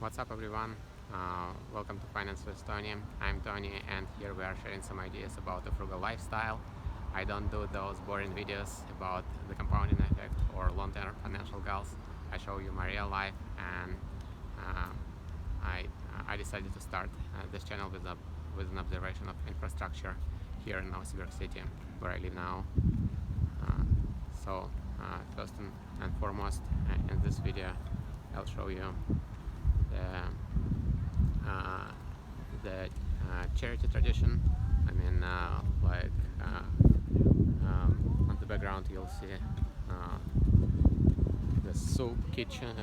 What's up, everyone? Welcome to Finance with Tony. I'm Tony, and here we are sharing some ideas about the frugal lifestyle. I don't do those boring videos about the compounding effect or long-term financial goals. I show you my real life, and uh, I decided to start this channel with an observation of infrastructure here in Novosibirsk city, where I live now. First and foremost, in this video, I'll show you the charity tradition. I mean, on the background you'll see the soup kitchen,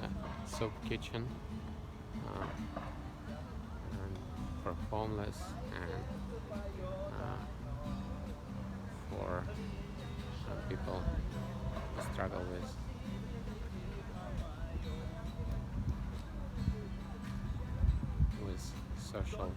and for homeless and for people who struggle with social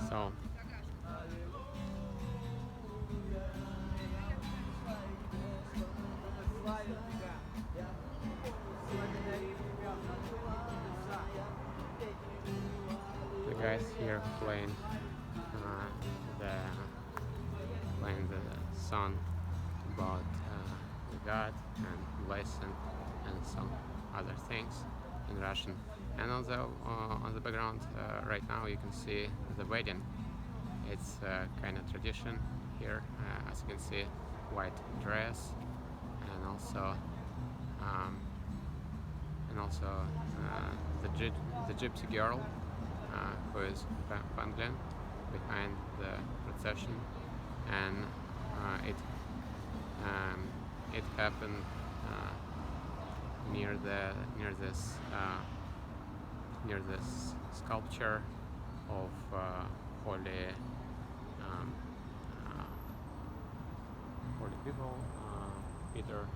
so the guys here playing the song about the God and blessing and some other things in Russian. And also on the background right now you can see the wedding. It's kind of tradition here, as you can see, white dress, and also the gypsy girl who is bundling behind the procession, and it happened near this sculpture of holy people, Peter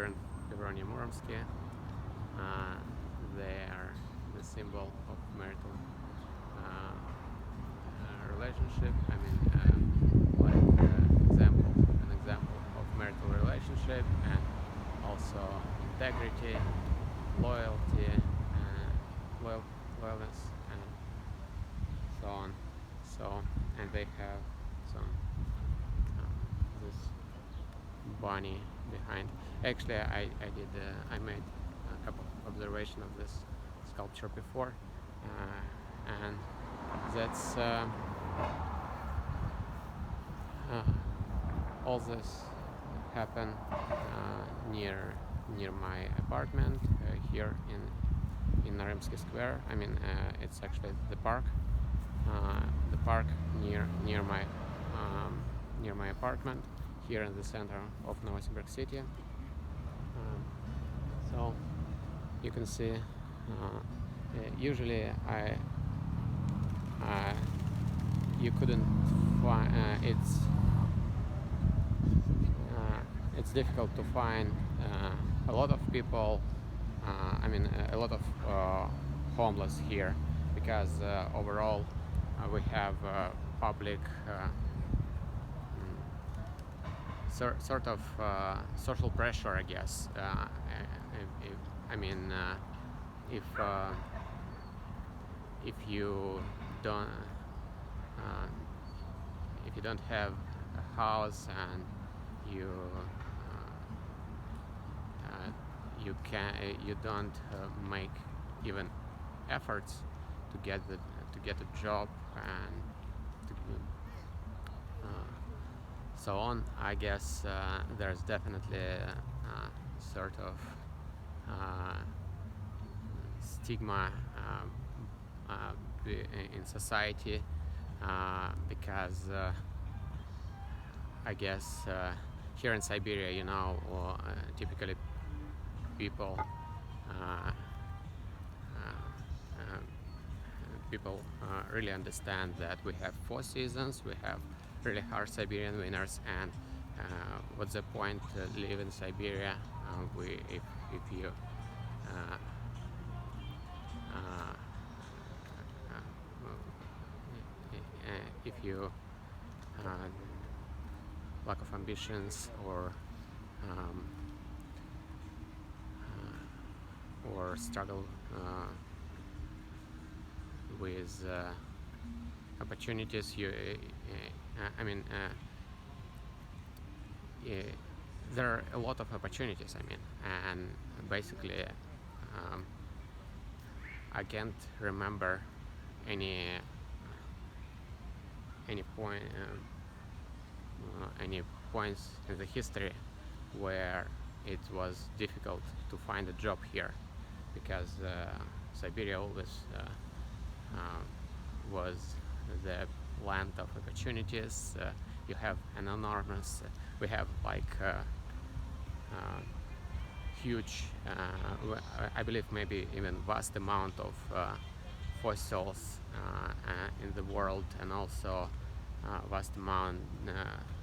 and Feveronia Muromsky. They are the symbol of marital relationship. I mean, an example of marital relationship, and also integrity, loyalty, loyalness, and so on. And they have some this bunny behind. Actually, I made a couple of observations of this sculpture before, and that's all this happened near my apartment here in Naremsky Square. I mean, it's actually the park near my apartment here in the center of Novosibirsk city. So you can see, usually you couldn't find, it's difficult to find a lot of people, a lot of homeless here, because overall we have public sort of social pressure, I guess. If you don't have a house, and you don't make even efforts to get a job and so on, I guess there's definitely a sort of stigma in society, because I guess here in Siberia, typically people really understand that we have 4 seasons. We have really harsh Siberian winters, and what's the point live in Siberia if you uh, uh, if you lack of ambitions um, or struggle with opportunities. I mean, there are a lot of opportunities. I mean, and basically, um, I can't remember any point, any points in the history where it was difficult to find a job here, because Siberia always was the land of opportunities. You have an enormous, we have like huge, I believe maybe even vast amount of fossils in the world, and also vast amount,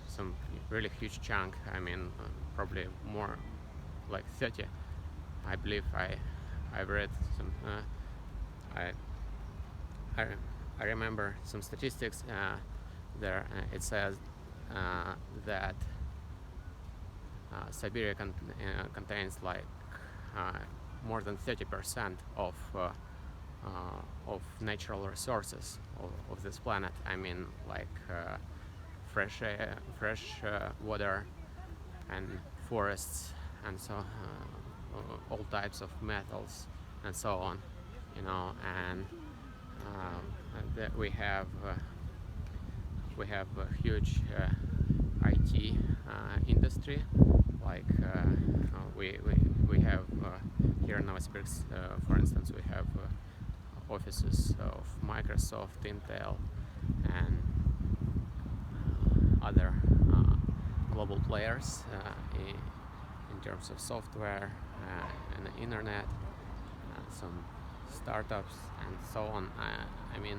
some really huge chunk, I mean probably more like 30. I believe I've read some, I remember some statistics there. It says that Siberia contains like more than 30% of natural resources of this planet. I mean, like fresh air, fresh water, and forests, and so all types of metals, and so on. You know, and that we have a huge IT industry. Like we have here in Novosibirsk, for instance, we have offices of Microsoft, Intel, and other global players in terms of software and the internet, some startups, and so on. I mean,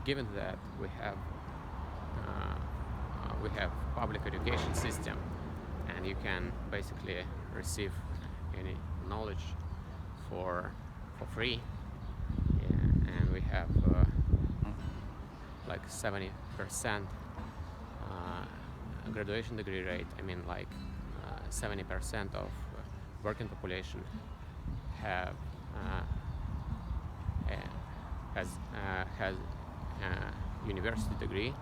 given that we have public education system, and you can basically receive any knowledge for free, yeah, and we have like 70% graduation degree rate. I mean, like 70% of working population have has university degree,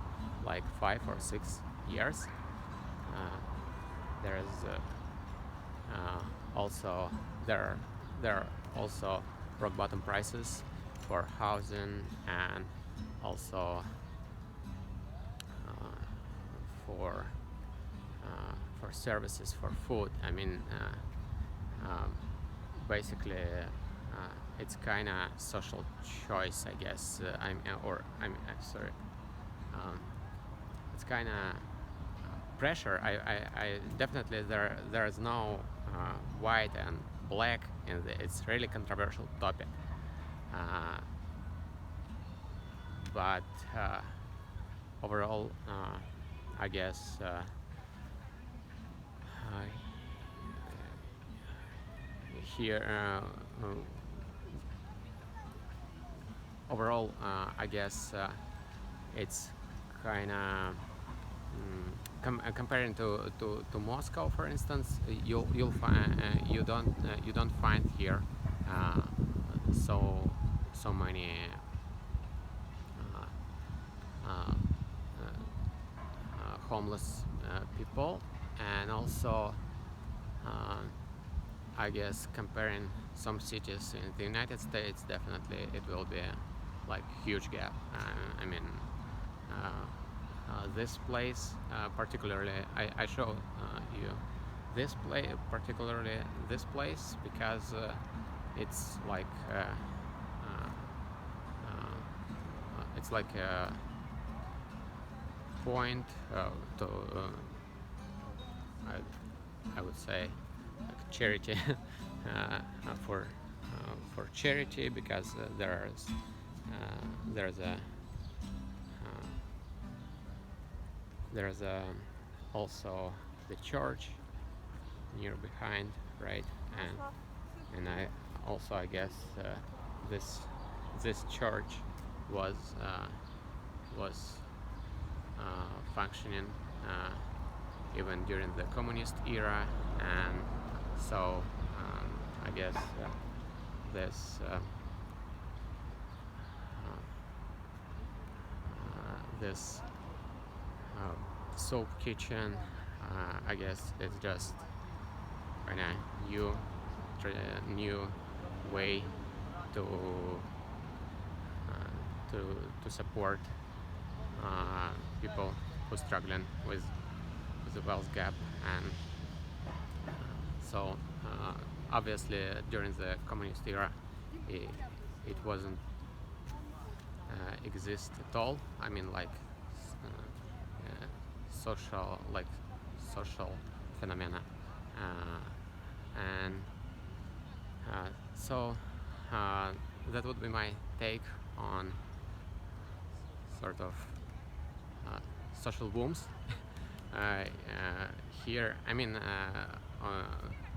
like 5 or 6 years. There is also there are also rock bottom prices for housing, and also for services, for food. I mean, basically, it's kind of social choice, I guess. I'm sorry. It's kind of pressure. I definitely, there is no white and black, and it's really controversial topic. But overall, I guess here overall, I guess it's kind of comparing to Moscow, for instance. You'll find you don't find here so many homeless people, and also I guess comparing some cities in the United States, definitely it will be like huge gap. I mean, this place particularly, I show you this place, particularly this place, because it's like it's like a point to I would say like charity for charity, because there's a There's also the church near behind, right? And I guess this this church was was functioning even during the communist era, and so I guess this this soap kitchen, I guess it's just kind of new way to to support people who are struggling with the wealth gap. And so obviously during the communist era it wasn't exist at all. I mean, like social phenomena, and so that would be my take on sort of social booms here. I mean,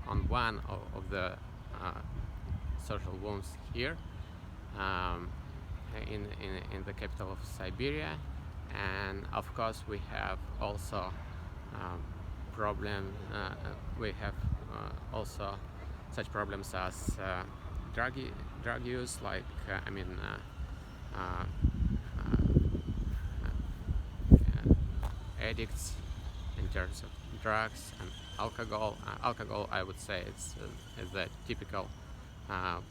on one of the social booms here, in the capital of Siberia, and of course we have also we have also such problems as drug use, like addicts in terms of drugs and alcohol. Alcohol, I would say, is the typical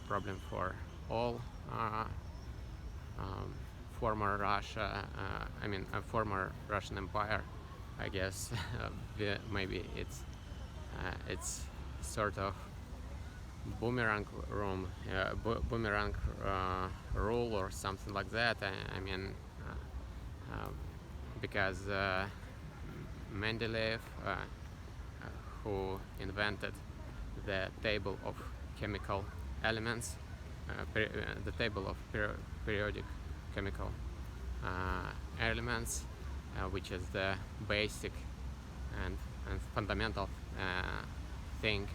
problem for all former Russia. Former Russian Empire. I guess maybe it's sort of boomerang rule or something like that. Because Mendeleev, who invented the table of chemical elements, the table of periodic chemical elements, which is the basic and fundamental thing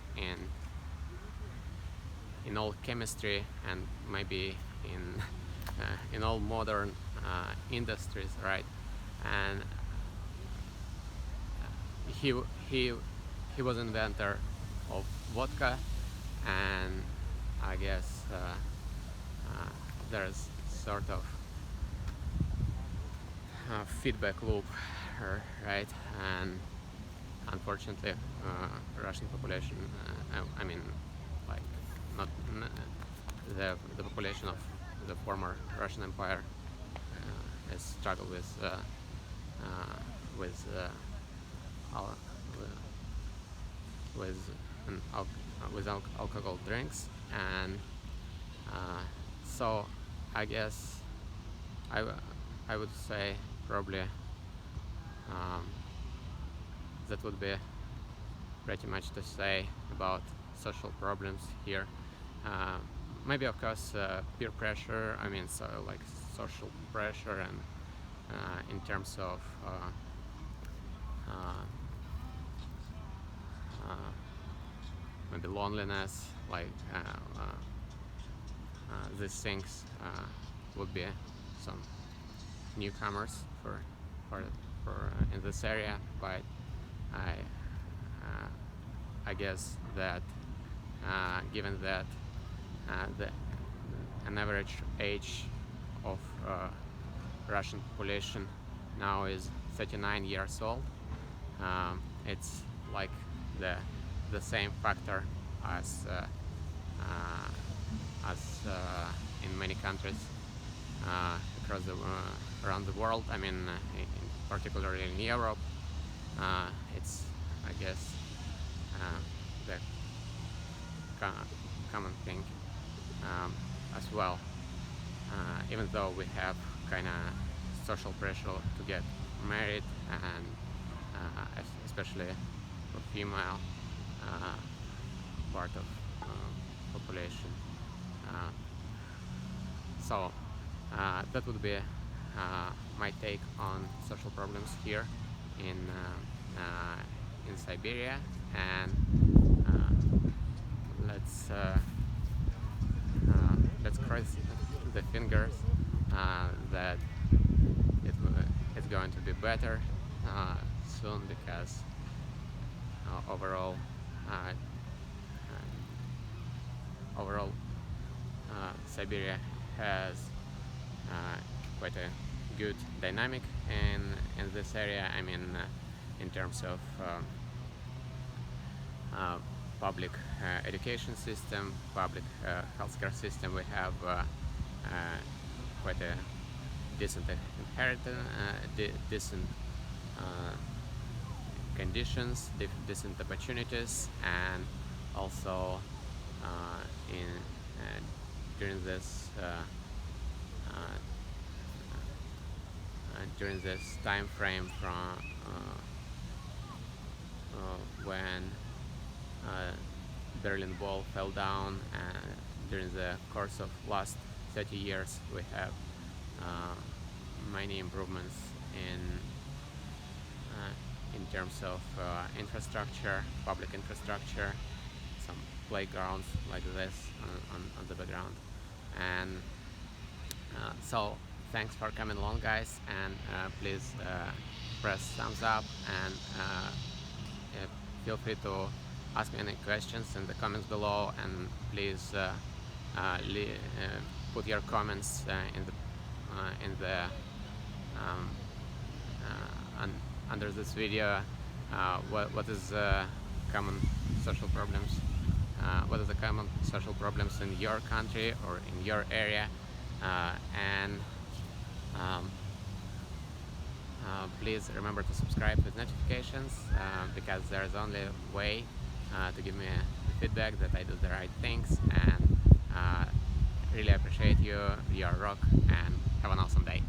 in all chemistry, and maybe in all modern industries, right? And he was inventor of vodka, and I guess there's sort of feedback loop, right? And unfortunately, Russian population, like not the population of the former Russian Empire has struggled with alcohol drinks, and so I guess I would say probably that would be pretty much to say about social problems here. Maybe of course peer pressure, so like social pressure, and in terms of maybe loneliness, like these things would be some newcomers for in this area, but I guess that given that an average age of Russian population now is 39 years old, it's like the same factor as in many countries around the world. Particularly in Europe, it's, I guess, the common thing as well. Even though we have kind of social pressure to get married, and especially for female part of population. So that would be my take on social problems here. in Siberia, and let's cross the fingers that it's going to be better soon, because overall Siberia has quite a good dynamic in this area. I mean, in terms of public education system, public healthcare system, we have quite a decent inheritance, decent conditions, decent opportunities, and also during this time frame from when Berlin Wall fell down, during the course of last 30 years we have many improvements in terms of infrastructure, public infrastructure, some playgrounds like this on the background. And so thanks for coming along, guys, and please press thumbs up, and feel free to ask me any questions in the comments below, and please put your comments under this video. What is common social problems? What are the common social problems in your country or in your area? And please remember to subscribe with notifications, because there's only a way to give me feedback that I do the right things. And really appreciate you. You're a rock, and have an awesome day.